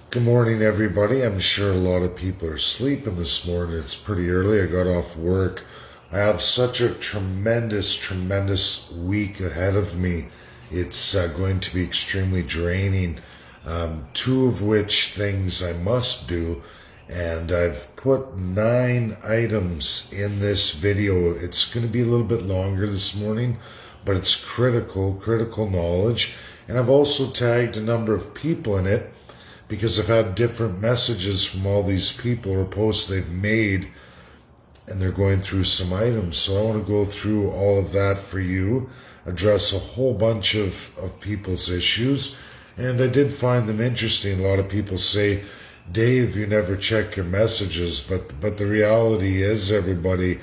Good morning, everybody. I'm sure a lot of people are sleeping this morning. It's pretty early. I got off work. I have such a tremendous week ahead of me. It's going to be extremely draining. Two of which things I must do, and I've put 9 items in this video. It's going to be a little bit longer this morning, but it's critical knowledge. And I've also tagged a number of people in it because I've had different messages from all these people or posts they've made, and they're going through some items. So I want to go through all of that for you, address a whole bunch of people's issues. And I did find them interesting. A lot of people say, Dave, you never check your messages. But the reality is, everybody,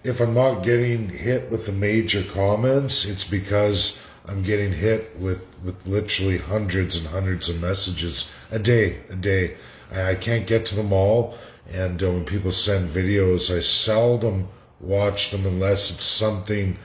if I'm not getting hit with the major comments, it's because I'm getting hit with literally hundreds and hundreds of messages a day. I can't get to them all. And when people send videos, I seldom watch them unless it's something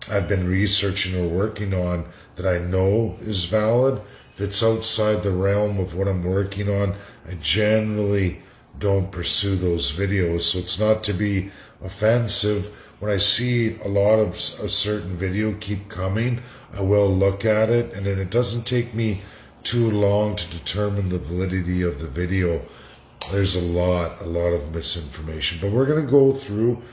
I've been researching or working on that I know is valid. If it's outside the realm of what I'm working on, I generally don't pursue those videos. So it's not to be offensive. When I see a lot of a certain video keep coming, I will look at it, and then it doesn't take me too long to determine the validity of the video. There's a lot of misinformation, but we're going to go through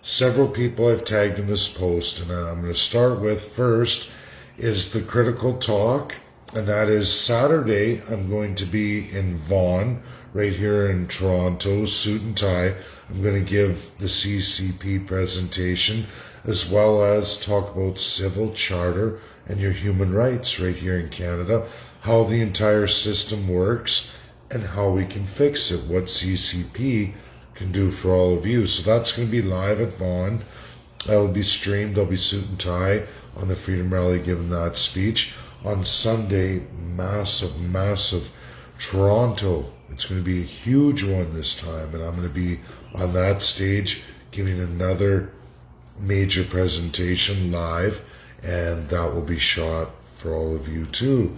several people I've tagged in this post, and I'm going to start with first is the critical talk, and that is Saturday. I'm going to be in Vaughan, right here in Toronto, suit and tie. I'm going to give the CCP presentation, as well as talk about civil charter and your human rights right here in Canada, how the entire system works and how we can fix it, what CCP can do for all of you. So that's going to be live at Vaughan. That'll be streamed. I'll be suit and tie on the Freedom Rally giving that speech. On Sunday, massive Toronto. It's going to be a huge one this time, and I'm going to be on that stage giving another major presentation live, and that will be shot for all of you too.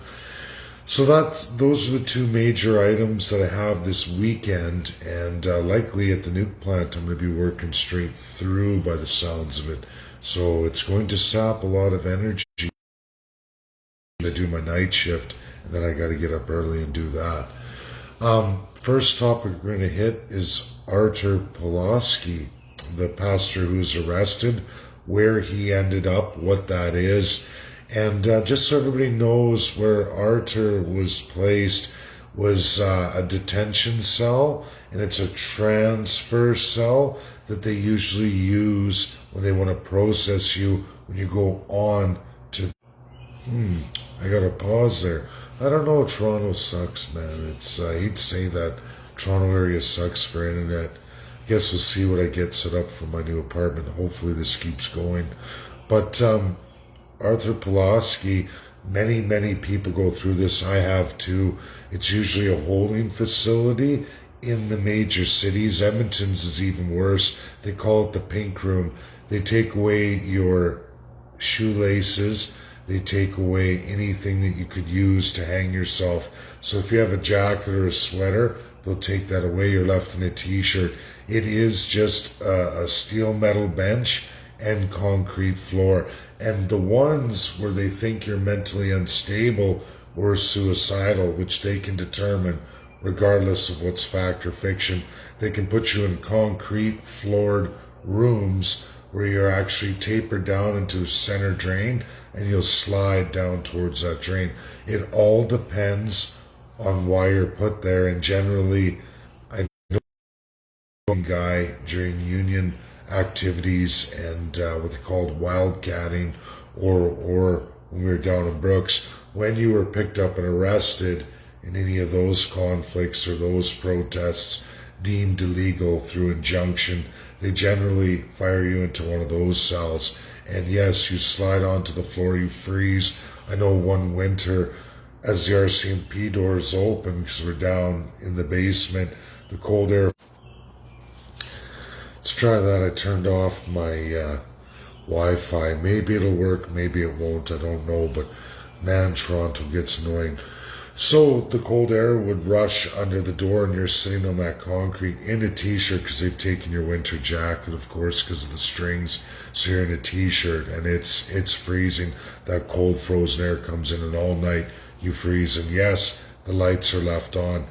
So those are the two major items that I have this weekend, and likely at the nuke plant I'm going to be working straight through by the sounds of it. So it's going to sap a lot of energy. I do my night shift, and then I got to get up early and do that. First topic we're going to hit is Artur Pawlowski, the pastor who's arrested, where he ended up, what that is. And just so everybody knows, where Artur was placed was a detention cell, and it's a transfer cell that they usually use when they want to process you when you go on to... I got to pause there. I don't know, Toronto sucks, man. It's I hate to say that Toronto area sucks for internet. I guess we'll see what I get set up for my new apartment. Hopefully this keeps going. But Artur Pawlowski, many people go through this. I have too. It's usually a holding facility in the major cities. Edmonton's is even worse. They call it the pink room. They take away your shoelaces. They take away anything that you could use to hang yourself. So if you have a jacket or a sweater, they'll take that away. You're left in a t-shirt. It is just a steel metal bench and concrete floor. And the ones where they think you're mentally unstable or suicidal, which they can determine regardless of what's fact or fiction, they can put you in concrete floored rooms where you're actually tapered down into a center drain, and you'll slide down towards that drain. It all depends on why you're put there, and generally, I know a guy during union activities and what they called wildcatting, or when we were down in Brooks, when you were picked up and arrested in any of those conflicts or those protests deemed illegal through injunction, they generally fire you into one of those cells. And yes, you slide onto the floor, you freeze. I know one winter, as the RCMP doors open, because we're down in the basement, the cold air. Let's try that. I turned off my Wi-Fi. Maybe it'll work, maybe it won't, I don't know. But man, Toronto gets annoying. So the cold air would rush under the door, and you're sitting on that concrete in a t-shirt because they've taken your winter jacket, of course, because of the strings. So you're in a t-shirt, and it's freezing. That cold frozen air comes in, and all night you freeze. And yes, the lights are left on.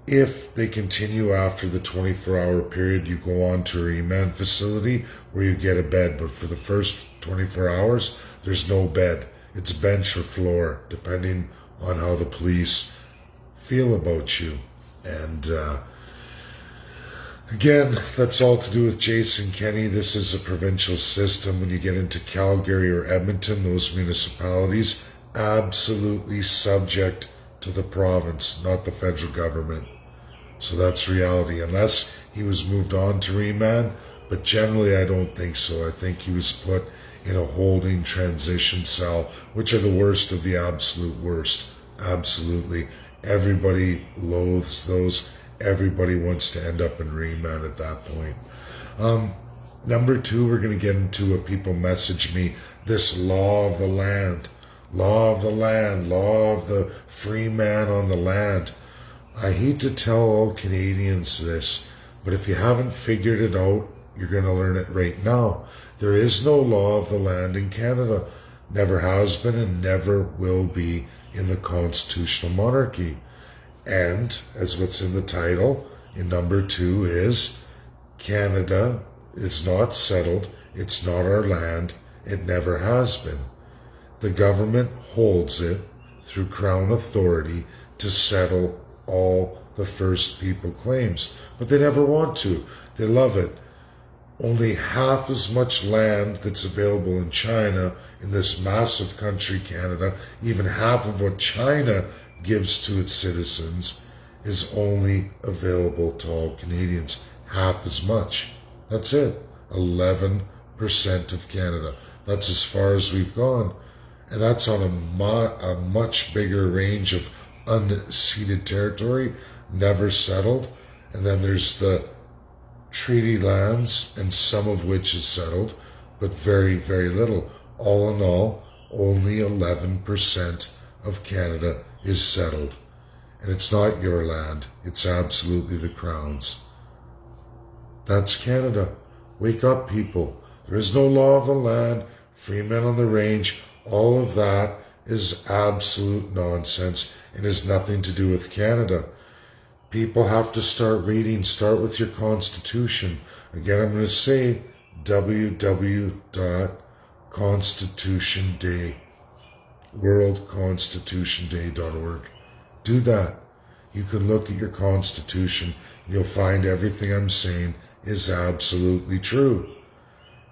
If they continue after the 24-hour period, you go on to a remand facility where you get a bed. But for the first 24 hours, there's no bed. It's bench or floor, depending on how the police feel about you. And again, that's all to do with Jason Kenney. This is a provincial system. When you get into Calgary or Edmonton, those municipalities, absolutely subject to the province, not the federal government. So that's reality, unless he was moved on to remand. But generally, I don't think so. I think he was put in a holding transition cell, which are the worst of the absolute worst. Absolutely. Everybody loathes those. Everybody wants to end up in remand at that point. Number two, we're going to get into what people message me, this law of the land. Law of the land, law of the free man on the land. I hate to tell all Canadians this, but if you haven't figured it out, you're going to learn it right now. There is no law of the land in Canada. Never has been and never will be in the constitutional monarchy. And, as what's in the title, in number two is, Canada is not settled, it's not our land, it never has been. The government holds it through Crown authority to settle all the First People claims, but they never want to. They love it. Only half as much land that's available in China, in this massive country, Canada, even half of what China gives to its citizens is only available to all Canadians. Half as much. That's it. 11% of Canada. That's as far as we've gone. And that's on a much bigger range of unceded territory, never settled. And then there's the treaty lands, and some of which is settled, but very, very little. All in all, only 11% of Canada is settled. And it's not your land. It's absolutely the Crown's. That's Canada. Wake up, people. There is no law of the land, free men on the range. All of that is absolute nonsense and has nothing to do with Canada. People have to start reading. Start with your Constitution. Again, I'm going to say www.constitutionday, worldconstitutionday.org. Do that. You can look at your Constitution and you'll find everything I'm saying is absolutely true.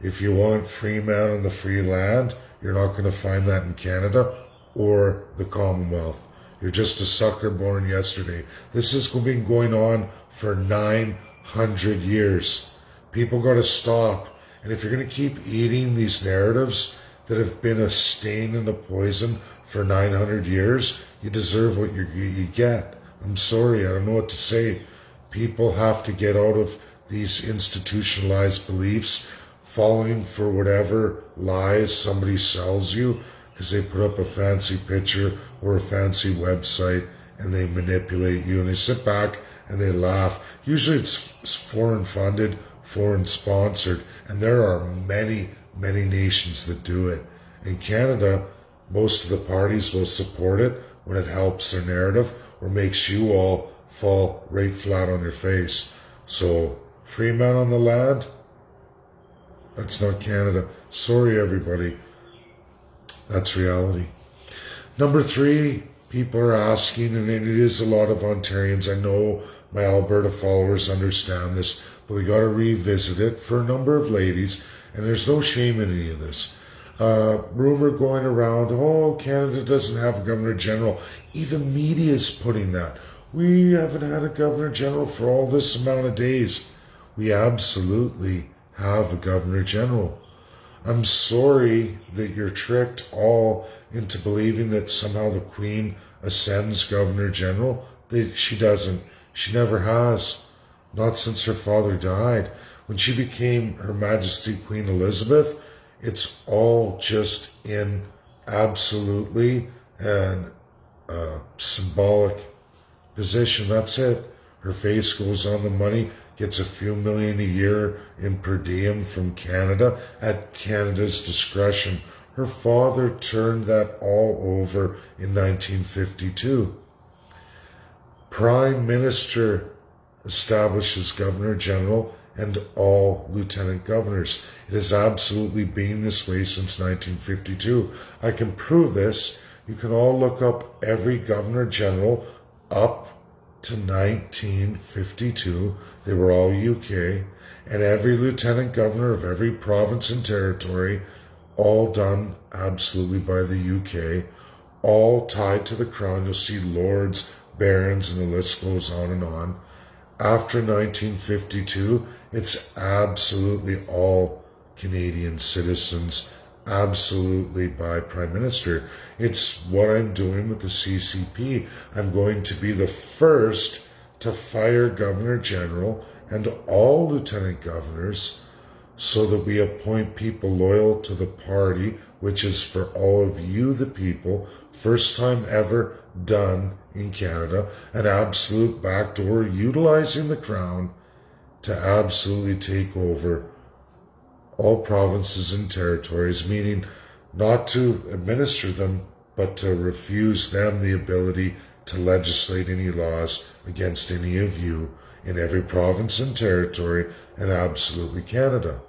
If you want free man on the free land, you're not going to find that in Canada or the Commonwealth. You're just a sucker born yesterday. This has been going on for 900 years. People got to stop. And if you're going to keep eating these narratives that have been a stain and a poison for 900 years, you deserve what you get. I'm sorry, I don't know what to say. People have to get out of these institutionalized beliefs, falling for whatever lies somebody sells you because they put up a fancy picture or a fancy website and they manipulate you and they sit back and they laugh. Usually it's foreign funded, foreign sponsored, and there are many, many nations that do it. In Canada, most of the parties will support it when it helps their narrative or makes you all fall right flat on your face. So, free man on the land? That's not Canada. Sorry, everybody. That's reality. Number three, people are asking, and it is a lot of Ontarians. I know my Alberta followers understand this, but we got to revisit it for a number of ladies, and there's no shame in any of this. Rumor going around, oh, Canada doesn't have a Governor General. Even media is putting that. We haven't had a Governor General for all this amount of days. We absolutely have a Governor General. I'm sorry that you're tricked all into believing that somehow the Queen ascends Governor General. She doesn't. She never has. Not since her father died. When she became Her Majesty Queen Elizabeth, it's all just in absolutely and symbolic position. That's it. Her face goes on the money, gets a few million a year in per diem from Canada at Canada's discretion. Her father turned that all over in 1952. Prime Minister establishes Governor General and all Lieutenant Governors. It has absolutely been this way since 1952. I can prove this. You can all look up every Governor General up to 1952. They were all UK. And every Lieutenant Governor of every province and territory, all done absolutely by the UK, all tied to the crown. You'll see lords, barons, and the list goes on and on. After 1952, it's absolutely all Canadian citizens, absolutely by Prime Minister. It's what I'm doing with the CCP. I'm going to be the first to fire Governor General and all Lieutenant Governors so that we appoint people loyal to the party, which is for all of you, the people, first time ever done in Canada, an absolute backdoor utilizing the crown to absolutely take over all provinces and territories, meaning not to administer them, but to refuse them the ability to legislate any laws against any of you in every province and territory and absolutely Canada.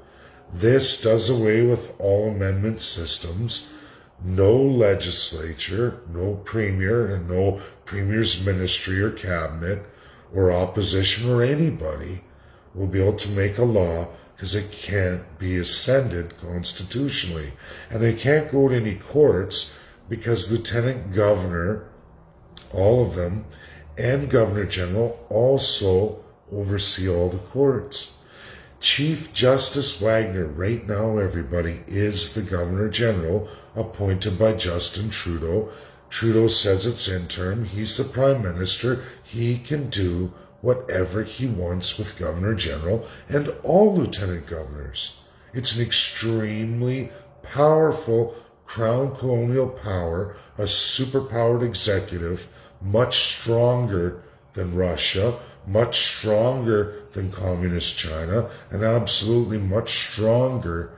This does away with all amendment systems. No legislature, no premier, and no premier's ministry or cabinet or opposition or anybody will be able to make a law because it can't be ascended constitutionally. And they can't go to any courts because Lieutenant Governor, all of them, and Governor General also oversee all the courts. Chief Justice Wagner, right now, everybody, is the Governor General appointed by Justin Trudeau. Trudeau says it's interim. He's the Prime Minister. He can do whatever he wants with Governor General and all Lieutenant Governors. It's an extremely powerful Crown colonial power, a superpowered executive, much stronger than Russia, much stronger than Communist China, and absolutely much stronger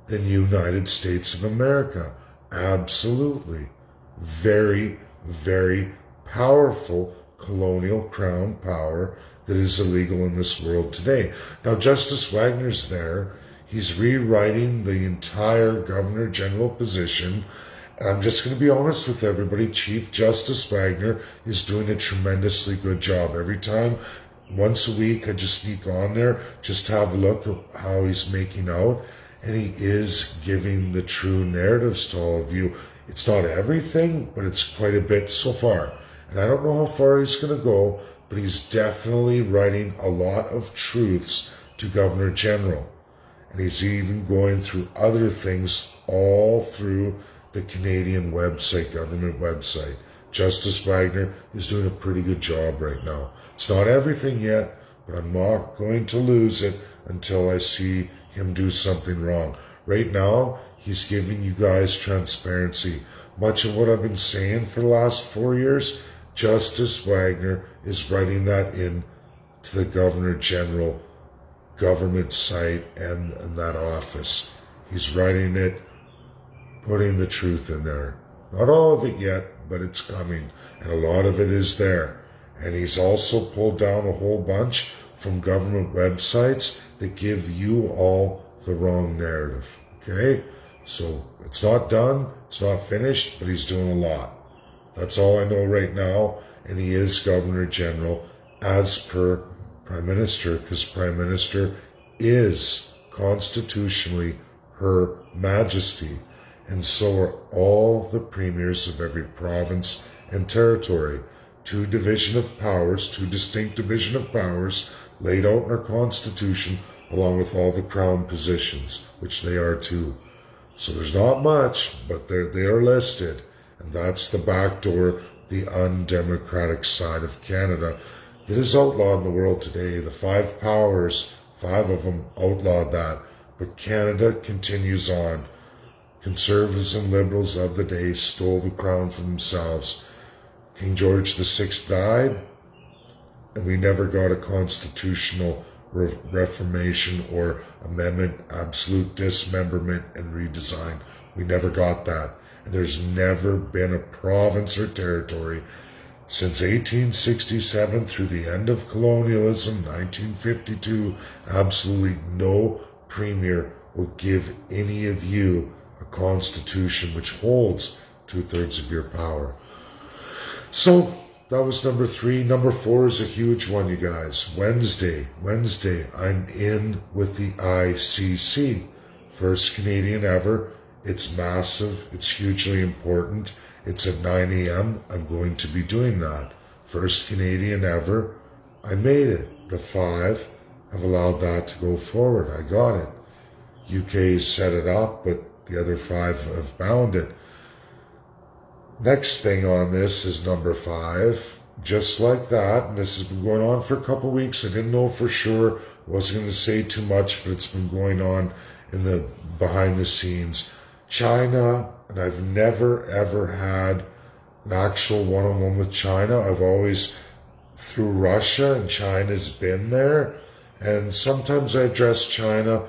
than United States of America. Absolutely. Very, very powerful colonial crown power that is illegal in this world today. Now, Justice Wagner's there. He's rewriting the entire Governor General position. And I'm just going to be honest with everybody. Chief Justice Wagner is doing a tremendously good job. Every time, once a week, I just sneak on there just to have a look at how he's making out. And he is giving the true narratives to all of you. It's not everything, but it's quite a bit so far. And I don't know how far he's going to go, but he's definitely writing a lot of truths to Governor General. And he's even going through other things all through the Canadian website, government website. Justice Wagner is doing a pretty good job right now. It's not everything yet, but I'm not going to lose it until I see him do something wrong. Right now, he's giving you guys transparency. Much of what I've been saying for the last 4 years, Justice Wagner is writing that in to the Governor General government site and that office. He's writing it, putting the truth in there. Not all of it yet, but it's coming, and a lot of it is there. And he's also pulled down a whole bunch from government websites that give you all the wrong narrative. Okay? So it's not done, it's not finished, but he's doing a lot. That's all I know right now, and he is Governor General as per Prime Minister, because Prime Minister is constitutionally Her Majesty, and so are all the premiers of every province and territory. Two distinct division of powers laid out in our Constitution, along with all the Crown positions, which they are too. So there's not much, but they are listed, and that's the back door, the undemocratic side of Canada that is outlawed in the world today. The five powers, 5 of them outlawed that, but Canada continues on. Conservatives and liberals of the day stole the crown for themselves. King George VI died, and we never got a constitutional reformation or amendment, absolute dismemberment and redesign. We never got that. And there's never been a province or territory since 1867 through the end of colonialism, 1952, absolutely no premier will give any of you a constitution which holds 2/3 of your power. So that was number 3. Number 4 is a huge one, you guys. Wednesday, I'm in with the ICC. First Canadian ever. It's massive. It's hugely important. It's at 9 a.m. I'm going to be doing that. First Canadian ever. I made it. The 5 have allowed that to go forward. I got it. UK set it up, but the other 5 have bound it. Next thing on this is number 5. Just like that, and this has been going on for a couple weeks. I didn't know for sure. I wasn't going to say too much, but it's been going on in the behind the scenes. China, and I've never ever had an actual one-on-one with China. I've always through Russia, and China's been there. And sometimes I address China.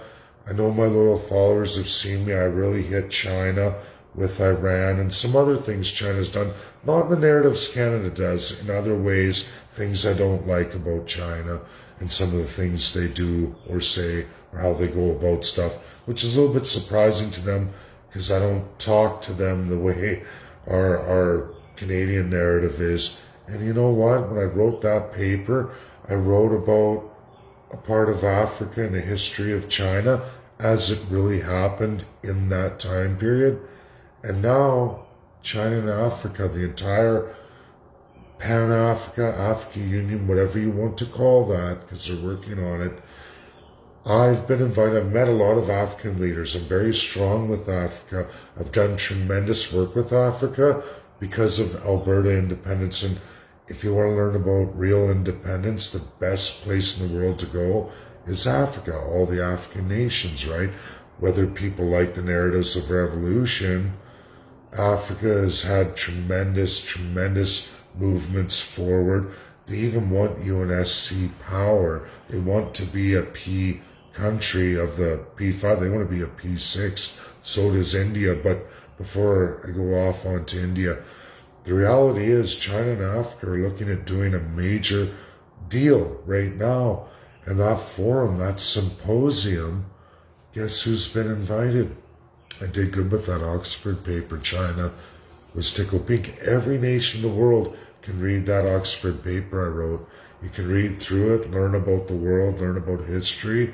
I know my loyal followers have seen me. I really hit China with Iran and some other things China's done. Not in the narratives Canada does, in other ways, things I don't like about China and some of the things they do or say or how they go about stuff, which is a little bit surprising to them because I don't talk to them the way our Canadian narrative is. And you know what? When I wrote that paper, I wrote about a part of Africa and the history of China as it really happened in that time period. And now, China and Africa, the entire Pan-Africa, Africa Union, whatever you want to call that, because they're working on it. I've been invited. I've met a lot of African leaders. I'm very strong with Africa. I've done tremendous work with Africa because of Alberta independence. And if you want to learn about real independence, the best place in the world to go is Africa, all the African nations, right? Whether people like the narratives of revolution, Africa has had tremendous movements forward. They even want UNSC power. They want to be a P country of the P5. They want to be a P6. So does India. But before I go off onto India, the reality is China and Africa are looking at doing a major deal right now. And that forum, that symposium, guess who's been invited? I did good with that Oxford paper. China was tickled pink. Every nation in the world can read that Oxford paper I wrote. You can read through it, learn about the world, learn about history,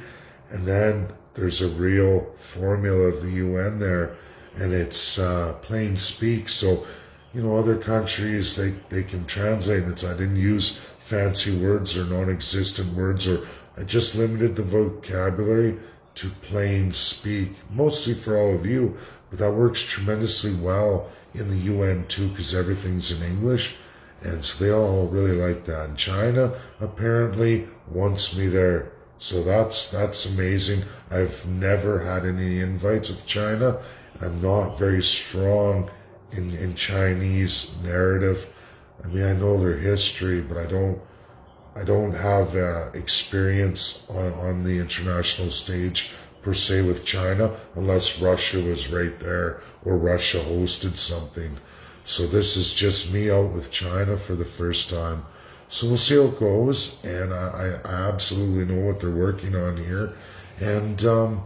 and then there's a real formula of the UN there, and it's plain speak. So, you know, other countries, they can translate it. I didn't use fancy words or non-existent words, or I just limited the vocabulary to plain speak, mostly for all of you, but that works tremendously well in the UN too, because everything's in English, and so they all really like that. And China apparently wants me there, so that's amazing. I've never had any invites with China. I'm not very strong in Chinese narrative. I mean, I know their history, but I don't have experience on the international stage per se with China, unless Russia was right there or Russia hosted something. So this is just me out with China for the first time. So we'll see how it goes, and I absolutely know what they're working on here. And I'm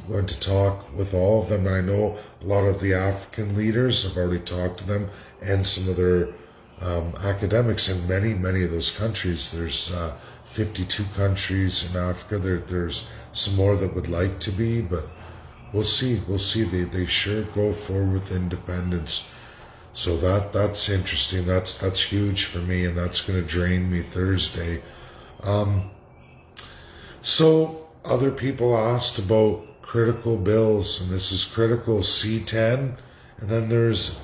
going to talk with all of them. I know a lot of the African leaders. I've already talked to them, and some of their academics in many of those countries. There's 52 countries in Africa. There's some more that would like to be, but we'll see. They sure go forward with independence. So that's interesting. That's huge for me, and that's going to drain me Thursday. So other people asked about critical bills, and this is critical C10, and then there's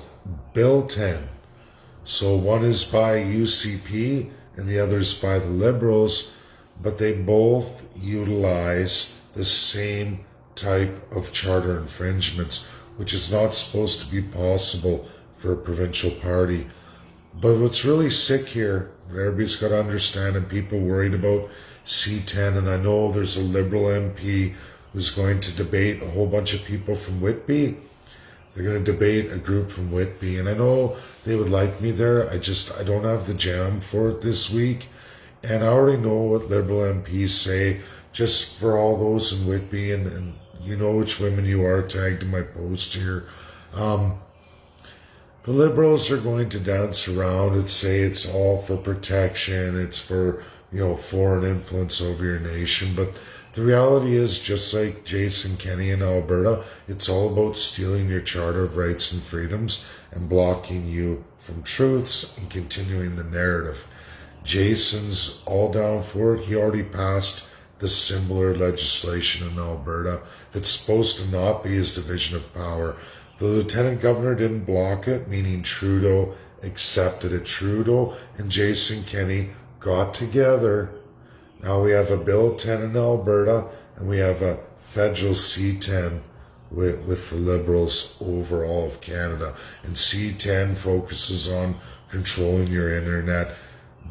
Bill 10. So one is by UCP and the other is by the Liberals, but they both utilize the same type of charter infringements, which is not supposed to be possible for a provincial party. But what's really sick here, what everybody's got to understand, and people worried about C10, and I know there's a Liberal MP who's going to debate a whole bunch of people from Whitby. They're going to debate a group from Whitby, and I know they would like me there. I don't have the jam for it this week, and I already know what Liberal MPs say. Just for all those in Whitby, and you know which women you are tagged in my post here. The Liberals are going to dance around and say it's all for protection, it's for, foreign influence over your nation. But the reality is, just like Jason Kenney in Alberta, it's all about stealing your Charter of Rights and Freedoms and blocking you from truths and continuing the narrative. Jason's all down for it. He already passed the similar legislation in Alberta that's supposed to not be his division of power. The Lieutenant Governor didn't block it, meaning Trudeau accepted it. Trudeau and Jason Kenney got together. Now we have a Bill 10 in Alberta, and we have a federal C10 with the Liberals over all of Canada. And C10 focuses on controlling your internet.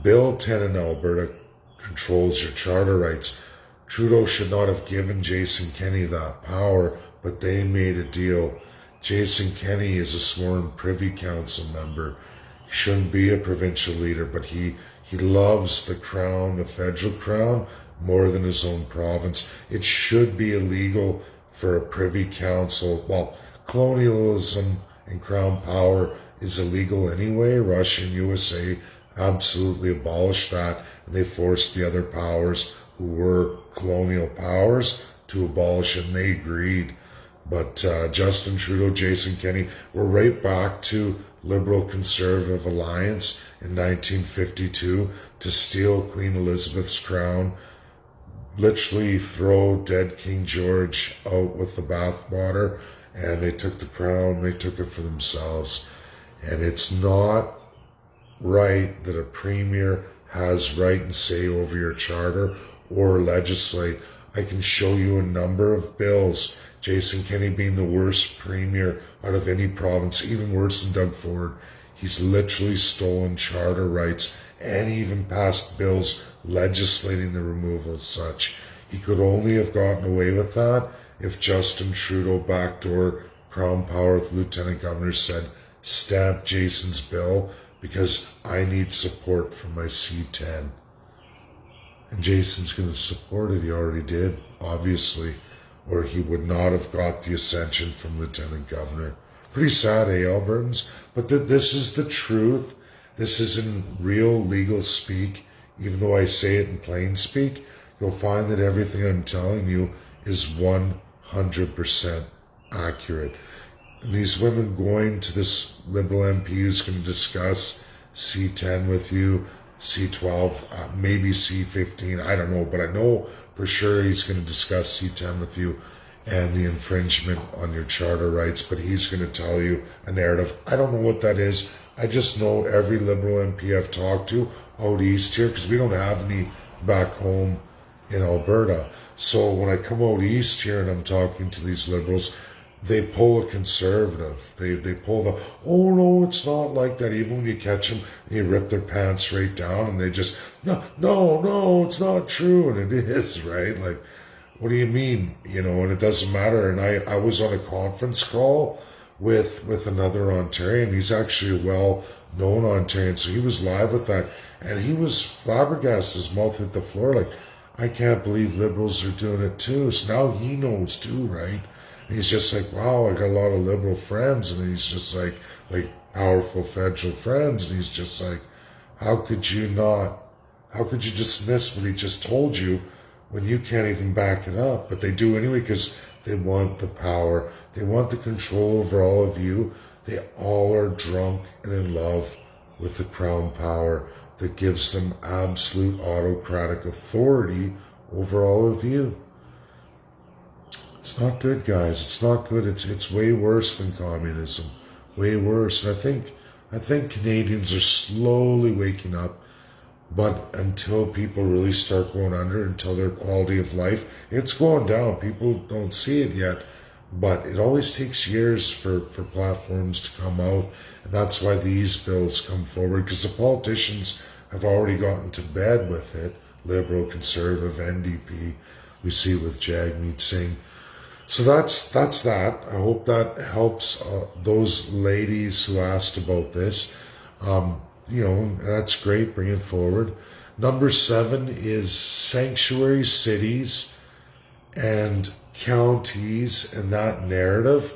Bill 10 in Alberta controls your charter rights. Trudeau should not have given Jason Kenney that power, but they made a deal. Jason Kenney is a sworn Privy Council member. He shouldn't be a provincial leader, but he loves the crown, the federal crown, more than his own province. It should be illegal for a Privy Council. Well, colonialism and crown power is illegal anyway. Russia and USA absolutely abolished that, and they forced the other powers who were colonial powers to abolish it, and they agreed. But Justin Trudeau, Jason Kenney, we're right back to Liberal-Conservative alliance in 1952 to steal Queen Elizabeth's crown, literally throw dead King George out with the bathwater, and they took the crown, they took it for themselves. And it's not right that a premier has right and say over your charter or legislate. I can show you a number of bills, Jason Kenney being the worst premier out of any province, even worse than Doug Ford. He's literally stolen charter rights and even passed bills legislating the removal of such. He could only have gotten away with that if Justin Trudeau backdoor Crown Power with Lieutenant Governor said, stamp Jason's bill because I need support from my C10. And Jason's going to support it. He already did, obviously, or he would not have got the ascension from Lieutenant Governor. Pretty sad, Albertans? But this is the truth. This is in real legal speak. Even though I say it in plain speak, you'll find that everything I'm telling you is 100% accurate. And these women going to this Liberal MP who's going to discuss C10 with you, C12, maybe C15, I don't know, but I know for sure he's going to discuss C10 with you and the infringement on your charter rights, but he's going to tell you a narrative. I don't know what that is. I just know every Liberal MP I've talked to out east here, because we don't have any back home in Alberta. So when I come out east here and I'm talking to these Liberals, they pull a conservative. They pull the, oh no, it's not like that. Even when you catch them, you rip their pants right down and they just, no, it's not true. And it is, right? Like, what do you mean? And it doesn't matter. And I was on a conference call with another Ontarian. He's actually a well-known Ontarian. So he was live with that. And he was flabbergasted. His mouth hit the floor like, I can't believe Liberals are doing it too. So now he knows too, right? He's just like, wow, I got a lot of Liberal friends. And he's just like powerful federal friends. And he's just like, how could you dismiss what he just told you when you can't even back it up? But they do anyway because they want the power. They want the control over all of you. They all are drunk and in love with the crown power that gives them absolute autocratic authority over all of you. It's not good, guys. It's not good. It's way worse than communism. Way worse. And I think Canadians are slowly waking up. But until people really start going under, until their quality of life, it's going down. People don't see it yet. But it always takes years for platforms to come out, and that's why these bills come forward, because the politicians have already gotten to bed with it. Liberal, Conservative, NDP. We see it with Jagmeet Singh. So that's that. I hope that helps those ladies who asked about this. That's great. Bring it forward. Number 7 is sanctuary cities and counties and that narrative.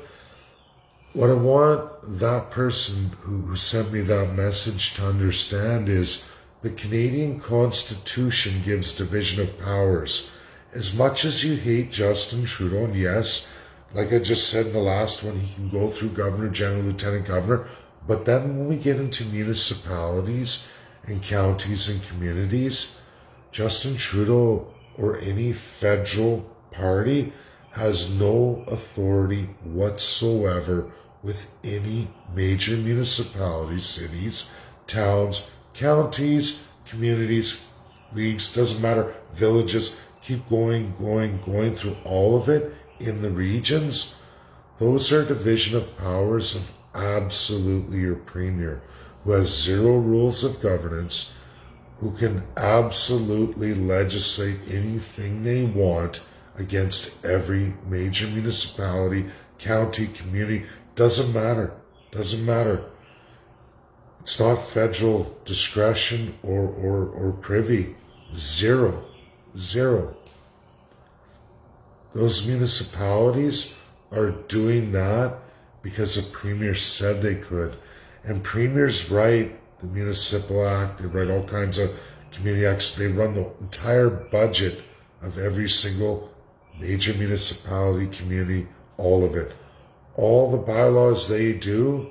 What I want that person who sent me that message to understand is the Canadian Constitution gives division of powers. As much as you hate Justin Trudeau, and yes, like I just said in the last one, he can go through Governor General, Lieutenant Governor, but then when we get into municipalities and counties and communities, Justin Trudeau or any federal party has no authority whatsoever with any major municipalities, cities, towns, counties, communities, leagues, doesn't matter, villages, keep going through all of it in the regions. Those are division of powers of absolutely your premier, who has zero rules of governance, who can absolutely legislate anything they want against every major municipality, county, community. Doesn't matter. It's not federal discretion or privy. Zero. Those municipalities are doing that because the premier said they could. And premiers write the Municipal Act, they write all kinds of community acts, they run the entire budget of every single major municipality, community, all of it. All the bylaws they do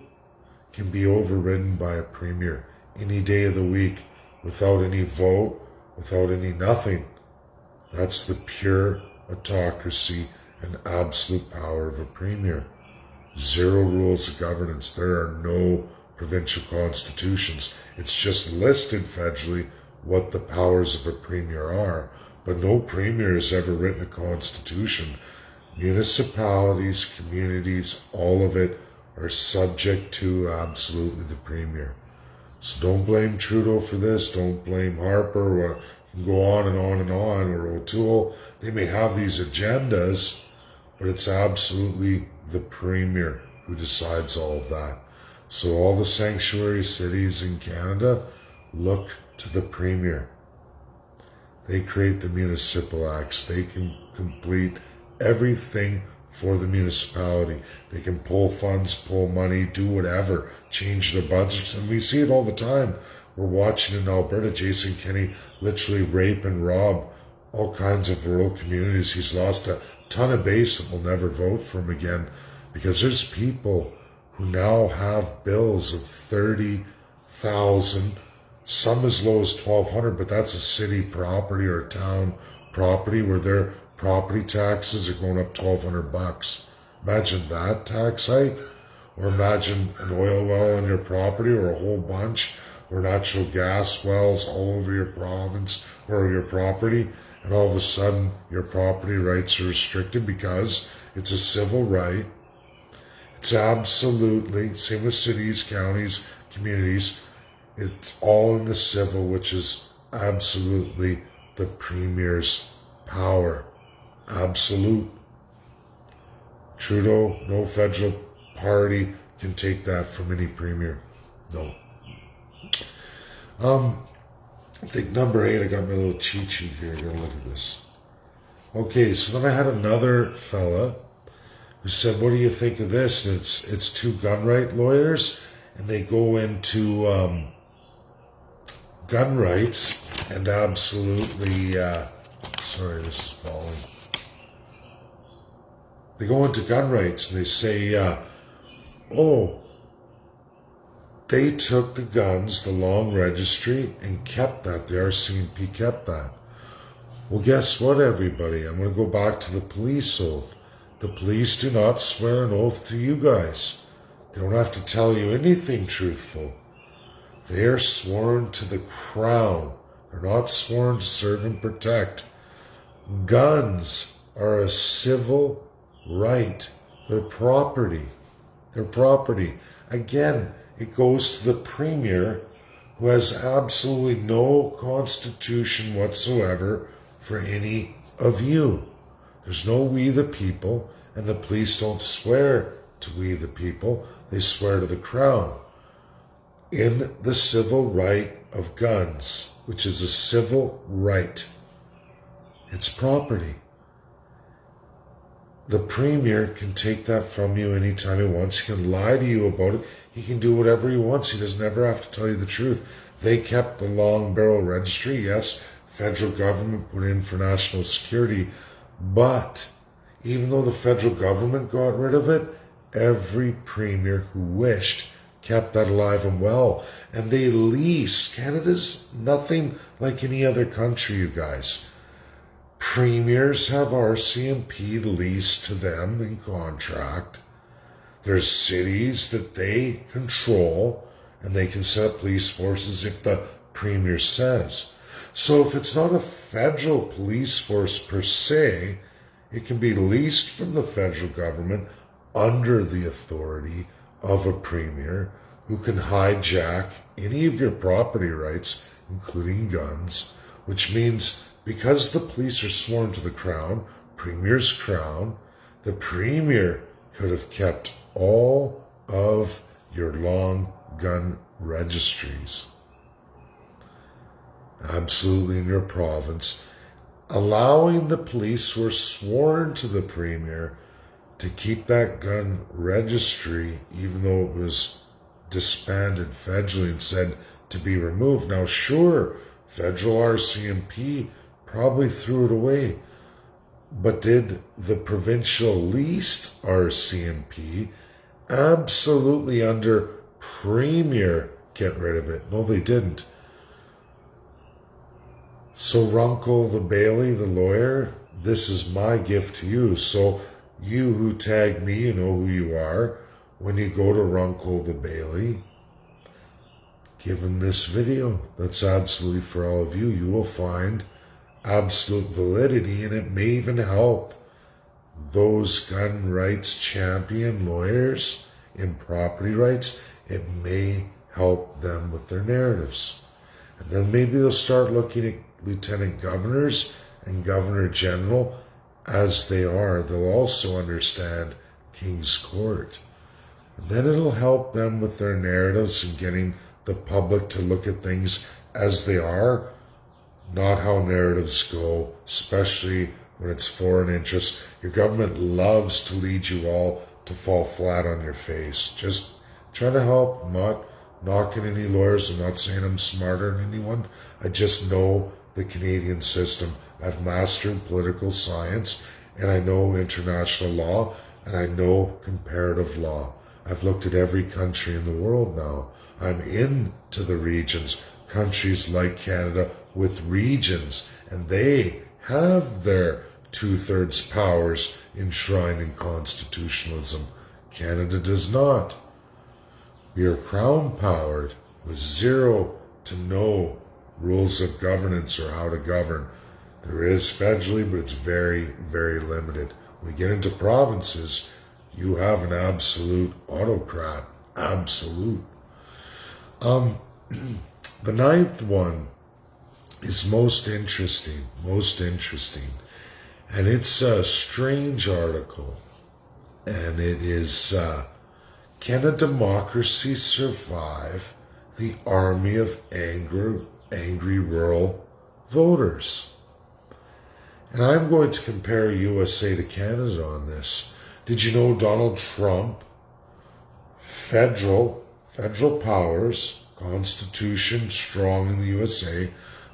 can be overridden by a premier any day of the week without any vote, without any nothing. That's the pure autocracy and absolute power of a premier. Zero rules of governance. There are no provincial constitutions. It's just listed federally what the powers of a premier are, but no premier has ever written a constitution. Municipalities, communities, all of it are subject to absolutely the premier. So don't blame Trudeau for this. Don't blame Harper. You can go on and on and on. Or O'Toole. They may have these agendas, but it's absolutely the premier who decides all of that. So all the sanctuary cities in Canada look to the premier. They create the municipal acts. They can complete everything for the municipality. They can pull funds, pull money, do whatever, change their budgets. And we see it all the time. We're watching in Alberta, Jason Kenney literally rape and rob all kinds of rural communities. He's lost a ton of base that will never vote for him again, because there's people who now have bills of 30,000, some as low as 1,200, but that's a city property or a town property where their property taxes are going up $1,200. Imagine that tax hike. Or imagine an oil well on your property, or a whole bunch, or natural gas wells all over your province or your property, and all of a sudden your property rights are restricted because it's a civil right. It's absolutely, same with cities, counties, communities, it's all in the civil, which is absolutely the premier's power. Absolute. Trudeau, no federal party can take that from any premier. No. I think number 8, I got my little cheat sheet here. I gotta look at this. Okay, so then I had another fella who said, what do you think of this? And it's 2 gun right lawyers, and they go into gun rights and absolutely, sorry, this is falling. They go into gun rights and they say, they took the guns, the long registry, and kept that. The RCMP kept that. Well, guess what, everybody? I'm going to go back to the police oath. The police do not swear an oath to you guys. They don't have to tell you anything truthful. They are sworn to the Crown. They're not sworn to serve and protect. Guns are a civil right They're property. They're property. Again, it goes to the premier, who has absolutely no constitution whatsoever for any of you. There's no we the people, and the police don't swear to we the people. They swear to the crown. In the civil right of guns, which is a civil right, it's property. The premier can take that from you anytime he wants. He can lie to you about it. He can do whatever he wants. He doesn't ever have to tell you the truth. They kept the long barrel registry. Yes, federal government put in for national security. But even though the federal government got rid of it, every premier who wished kept that alive and well. And they lease. Canada's nothing like any other country, you guys. Premiers have RCMP leased to them in contract. There's cities that they control, and they can set up police forces if the premier says. So if it's not a federal police force per se, it can be leased from the federal government under the authority of a premier who can hijack any of your property rights, including guns, which means because the police are sworn to the crown, premier's crown, the premier could have kept all of your long gun registries. Absolutely in your province, allowing the police who are sworn to the premier to keep that gun registry, even though it was disbanded federally and said to be removed. Now, sure, federal RCMP probably threw it away, but did the provincial leased RCMP absolutely under premier get rid of it? No, they didn't. So Runkle the Bailey, the lawyer, this is my gift to you. So you who tag me, you know who you are. When you go to Runkle the Bailey, give him this video. That's absolutely for all of you. You will find absolute validity, and it may even help those gun rights champion lawyers in property rights. It may help them with their narratives. And then maybe they'll start looking at lieutenant governors and governor general as they are. They'll also understand King's Court. And then it'll help them with their narratives and getting the public to look at things as they are, not how narratives go, especially when it's foreign interests. Your government loves to lead you all to fall flat on your face. Just trying to help. I'm not knocking any lawyers. I'm not saying I'm smarter than anyone. I just know the Canadian system. I've mastered political science, and I know international law, and I know comparative law. I've looked at every country in the world now. I'm into the regions, countries like Canada with regions, and they have their 2/3 powers enshrined in constitutionalism. Canada does not. We are crown powered with 0 to no rules of governance or how to govern. There is federally, but it's very, very limited. When we get into provinces, you have an absolute autocrat. Absolute. The ninth one is most interesting. And it's a strange article. And it is, can a democracy survive the army of angry rural voters? And I'm going to compare USA to Canada on this. Did you know Donald Trump, federal powers, Constitution strong in the USA,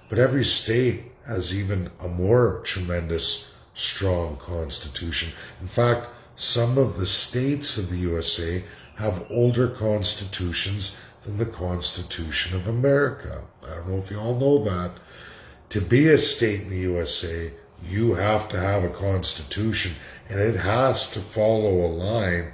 but every state has even a more tremendous, strong Constitution. In fact, some of the states of the USA have older constitutions than the Constitution of America. I don't know if you all know that. To be a state in the USA, you have to have a constitution, and it has to follow a line.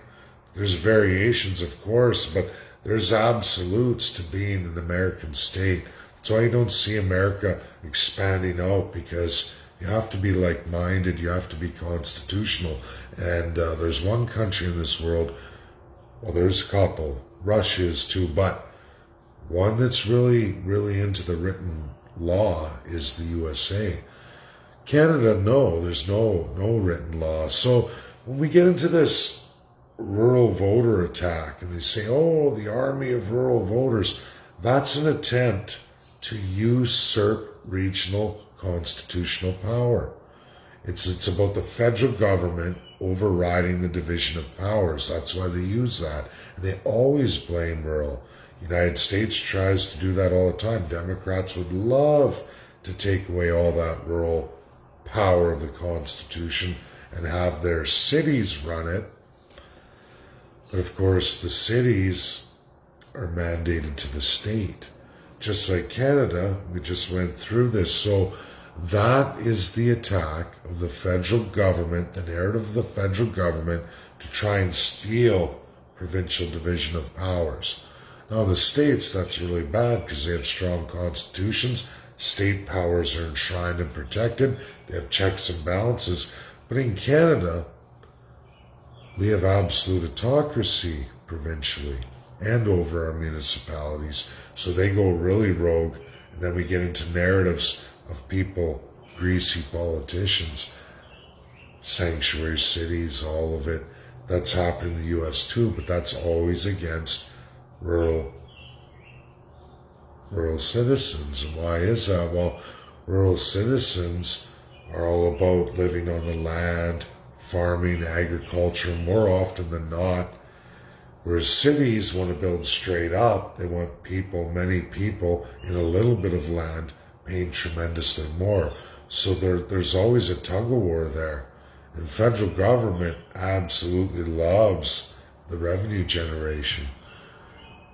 There's variations, of course, but there's absolutes to being an American state. That's why you don't see America expanding out, because You have to be like-minded. You have to be constitutional. And there's one country in this world, well, there's a couple. Russia is too, but one that's really, really into the written law is the USA. Canada, no, there's no written law. So when we get into this rural voter attack and they say, oh, the army of rural voters, that's an attempt to usurp regional constitutional power. It's about the federal government overriding the division of powers. That's why they use that. And they always blame rural. United States tries to do that all the time. Democrats would love to take away all that rural power of the Constitution and have their cities run it. But of course, the cities are mandated to the state. Just like Canada, we just went through this. So that is the attack of the federal government, the narrative of the federal government to try and steal provincial division of powers. Now, the states, that's really bad because they have strong constitutions. State powers are enshrined and protected. They have checks and balances. But in Canada, we have absolute autocracy provincially and over our municipalities. So they go really rogue, and then we get into narratives of people, greasy politicians, sanctuary cities, all of it. That's happened in the US too, but that's always against rural citizens. And why is that? Well, rural citizens are all about living on the land, farming, agriculture, more often than not. Whereas cities want to build straight up. They want people, many people, in a little bit of land, paying tremendously more. So there's always a tug-of-war there. And federal government absolutely loves the revenue generation.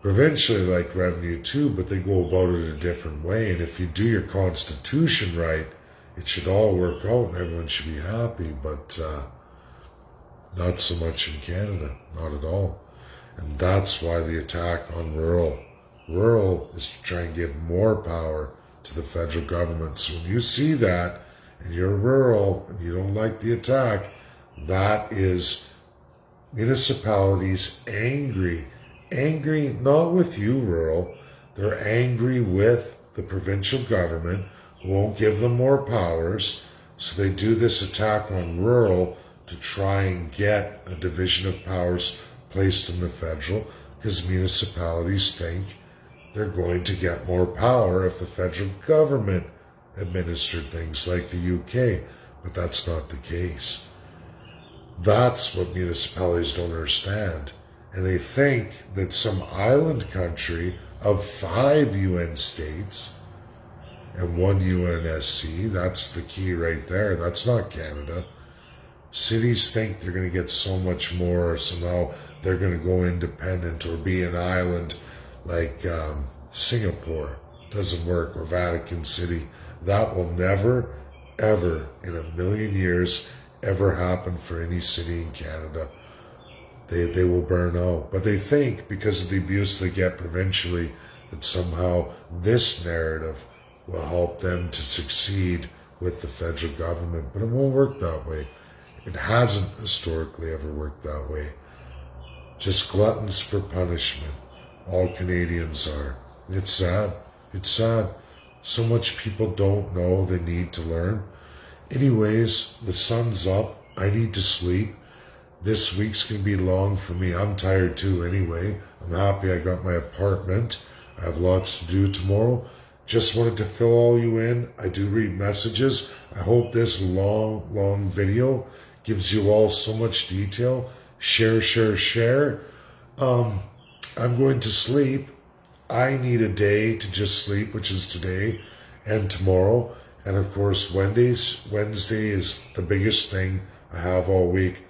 Provincially like revenue too, but they go about it a different way. And if you do your constitution right, it should all work out and everyone should be happy. But not so much in Canada, not at all. And that's why the attack on rural. Rural is to try and give more power to the federal government. So when you see that and you're rural and you don't like the attack, that is municipalities angry not with you, rural. They're angry with the provincial government who won't give them more powers. So they do this attack on rural to try and get a division of powers placed in the federal, because municipalities think they're going to get more power if the federal government administered things like the UK. But that's not the case. That's what municipalities don't understand. And they think that some island country of 5 UN states and 1 UNSC, that's the key right there. That's not Canada. Cities think they're going to get so much more, so now they're going to go independent or be an island like Singapore. Doesn't work. Or Vatican City. That will never, ever, in a million years, ever happen for any city in Canada. They will burn out. But they think, because of the abuse they get provincially, that somehow this narrative will help them to succeed with the federal government. But it won't work that way. It hasn't historically ever worked that way. Just gluttons for punishment. All Canadians are. It's sad. It's sad. So much people don't know they need to learn. Anyways, the sun's up. I need to sleep. This week's going to be long for me. I'm tired too anyway. I'm happy I got my apartment. I have lots to do tomorrow. Just wanted to fill all you in. I do read messages. I hope this long video gives you all so much detail. Share. I'm going to sleep. I need a day to just sleep, which is today and tomorrow. And of course, Wednesday is the biggest thing I have all week,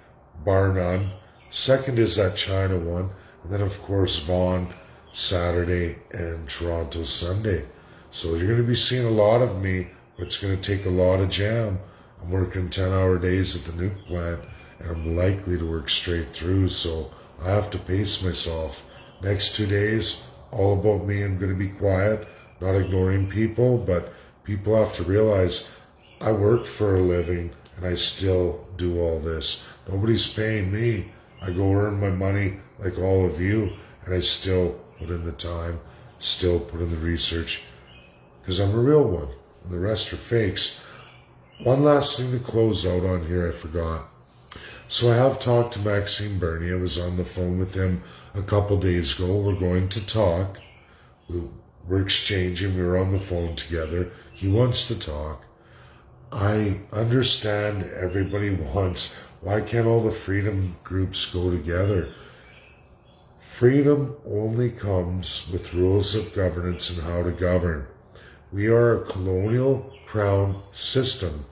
bar none. Second is that China one. And then, of course, Vaughan Saturday and Toronto Sunday. So you're going to be seeing a lot of me, but it's going to take a lot of jam. I'm working 10-hour days at the nuke plant, and I'm likely to work straight through, so I have to pace myself. Next 2 days, all about me. I'm going to be quiet, not ignoring people, but people have to realize I work for a living and I still do all this. Nobody's paying me. I go earn my money like all of you, and I still put in the time, still put in the research, because I'm a real one, and the rest are fakes. One last thing to close out on here, I forgot. So I have talked to Maxime Bernier. I was on the phone with him a couple days ago. We're going to talk. We're exchanging. We were on the phone together. He wants to talk. I understand everybody wants, why can't all the freedom groups go together? Freedom only comes with rules of governance and how to govern. We are a colonial crown system.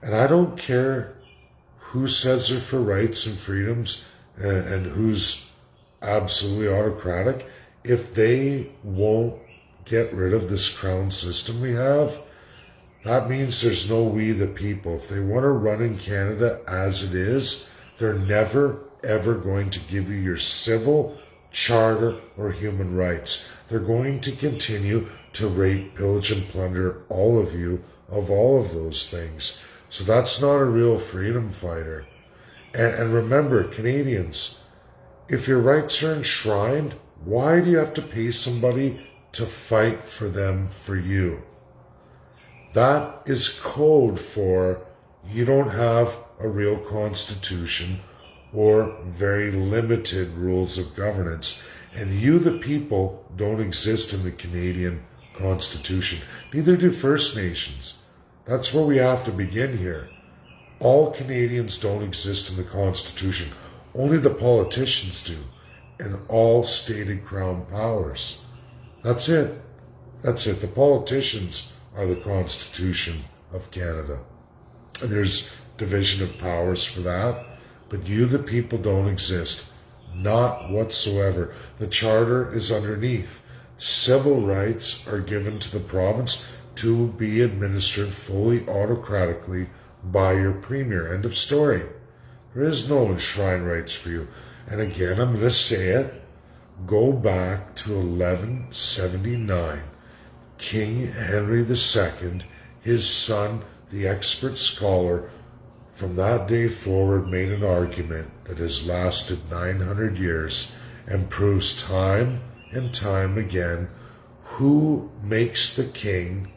And I don't care who says they're for rights and freedoms and who's absolutely autocratic. If they won't get rid of this crown system we have, that means there's no we the people. If they want to run in Canada as it is, they're never, ever going to give you your civil, charter, or human rights. They're going to continue to rape, pillage, and plunder all of you of all of those things. So that's not a real freedom fighter. And remember, Canadians, if your rights are enshrined, why do you have to pay somebody to fight for them for you? That is code for you don't have a real constitution or very limited rules of governance. And you, the people, don't exist in the Canadian Constitution. Neither do First Nations. That's where we have to begin here. All Canadians don't exist in the Constitution. Only the politicians do. And all stated crown powers. That's it. That's it. The politicians are the Constitution of Canada. And there's division of powers for that. But you, the people, don't exist. Not whatsoever. The Charter is underneath. Civil rights are given to the province to be administered fully autocratically by your premier. End of story. There is no enshrined rights for you. And again, I'm going to say it. Go back to 1179. King Henry II, his son, the expert scholar, from that day forward made an argument that has lasted 900 years and proves time and time again who makes the king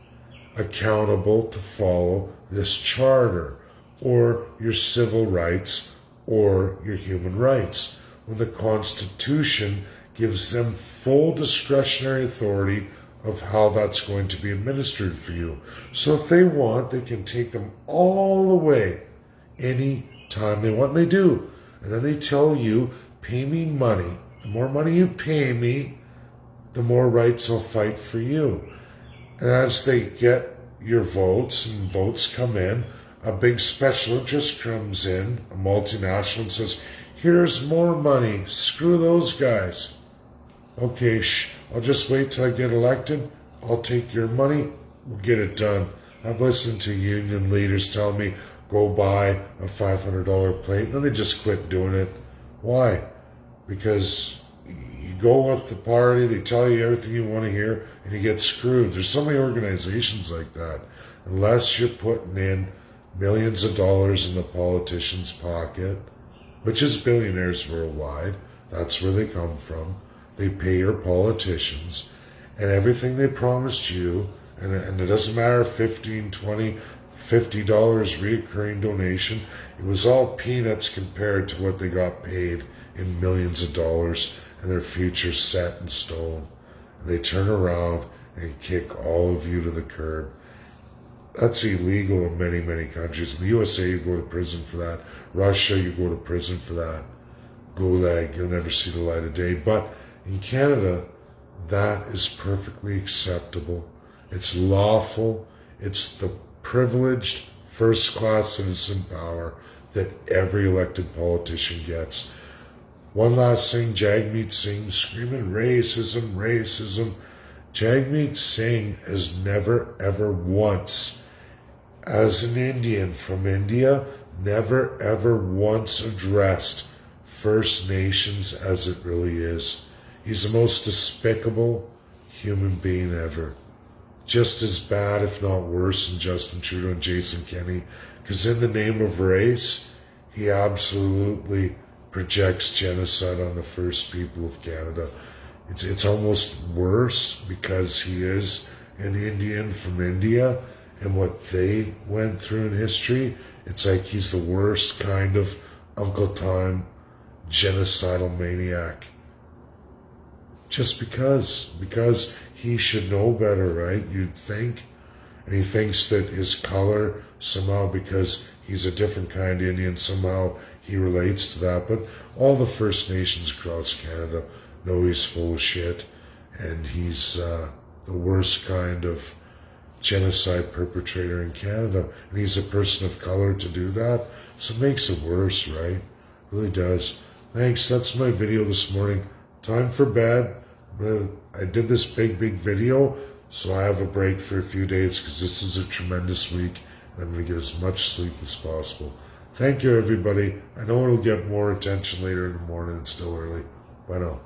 accountable to follow this charter or your civil rights or your human rights, when the Constitution gives them full discretionary authority of how that's going to be administered for you. So if they want, they can take them all away any time they want, and they do. And then they tell you, pay me money. The more money you pay me, the more rights I'll fight for you. And as they get your votes and votes come in, a big special interest comes in, a multinational, and says, here's more money. Screw those guys. Okay, I'll just wait till I get elected. I'll take your money. We'll get it done. I've listened to union leaders tell me, go buy a $500 plate, and then they just quit doing it. Why? Because you go with the party, they tell you everything you want to hear, and you get screwed. There's so many organizations like that. Unless you're putting in millions of dollars in the politician's pocket, which is billionaires worldwide, that's where they come from. They pay your politicians, and everything they promised you, and it doesn't matter, 15, 20, $50 reoccurring donation, it was all peanuts compared to what they got paid in millions of dollars and their future set in stone. And they turn around and kick all of you to the curb. That's illegal in many, many countries. In the USA, you go to prison for that. Russia, you go to prison for that. Gulag, you'll never see the light of day. But in Canada, that is perfectly acceptable. It's lawful. It's the privileged first-class citizen power that every elected politician gets. One last thing, Jagmeet Singh screaming racism, racism. Jagmeet Singh has never, ever once, as an Indian from India, never, ever once addressed First Nations as it really is. He's the most despicable human being ever. just as bad, if not worse, than Justin Trudeau and Jason Kenney. Because in the name of race, he absolutely projects genocide on the First People of Canada. It's almost worse because he is an Indian from India, and what they went through in history, it's like he's the worst kind of Uncle Tom genocidal maniac. Just because he should know better, right? You'd think. And he thinks that his color, somehow because he's a different kind of Indian, somehow he relates to that. But all the First Nations across Canada know he's full of shit, and he's the worst kind of genocide perpetrator in Canada. And he's a person of color to do that, so it makes it worse, right? It really does. Thanks, that's my video this morning. Time for bed. I did this big video, so I have a break for a few days because this is a tremendous week, and I'm going to get as much sleep as possible. Thank you, everybody. I know it'll get more attention later in the morning. It's still early. Bye now.